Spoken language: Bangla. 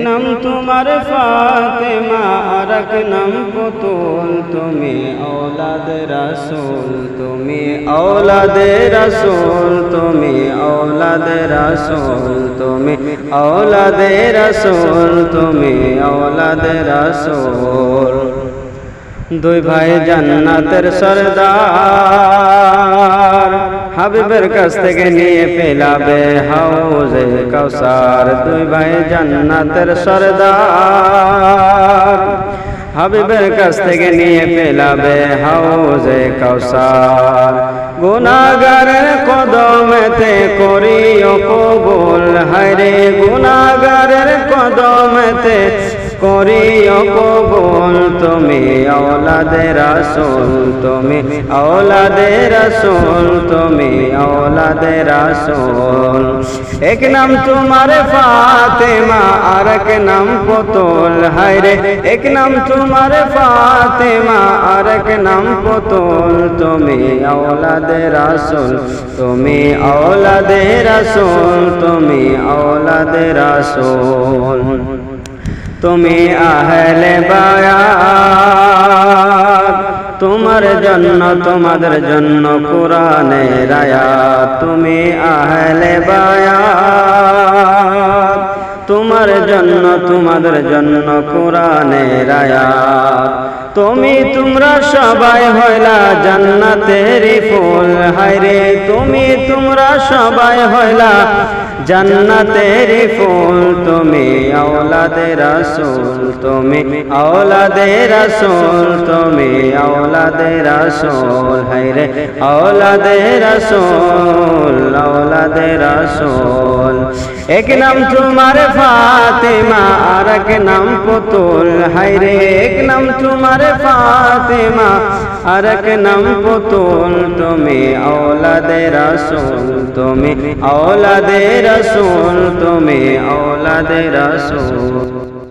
নাম তোমার ফাতেমা আর এক নাম পুতুল, তুমি औलादे रसूल, তুমি औलादे रसूल, তুমি औलादे रसूल, তুমি औलादे रसूल, তুমি औलादे रसूल। দুই ভাই জান্নাতের সরদার, হাবিবের কাছ থেকে নিয়ে পেলাবে হাউজে কাউসার। দুই ভাই জান্নাতের সরদার, হাবিবের কাছ থেকে নিয়ে পেলাবে হাউজে কাউসার। গুনাহগারের কদমেতে করিও কবুল, হায়রে গুনাহগারের কদমেতে করিও কবুল। তুমি औलादे रसूल, তুমি औलादे रसूल, তুমি औलादे रसूल। एक नाम तुम्हारे फातिमा और एक नाम पुतुल, हायरे एक नाम तुम्हारे फातिमा और एक नाम पुतुल। তুমি औलादे रसूल, তুমি औलादे रसूल, তুমি औलादे रसूल। তুমি আহলে বায়াত, তোমার জন্য তোমাদের জন্য কোরআনের আয়াত। তুমি আহলে বায়াত, তোমার জন্য তোমাদের জন্য কোরআনের আয়াত। তুমি তোমরা সবাই হইলা জান্নাতের ফুল, হায়রে তুমি তোমরা সবাই হইলা জান্নাতের ফুল। তুমি औलादे रसूल, তুমি औलादे रसूल, তুমি औलादे रसूल, हायरे औलादे रसूल, औलादे रसूल। एक नाम तुम्हारे फातिमा और एक नाम पुतुल, हायरे एक नाम तुम्हारे फातिमा और एक नाम पुतुल। তুমি औलादे रसूल, তুমি औलादे रसूल, তুমি औलादे रसूल।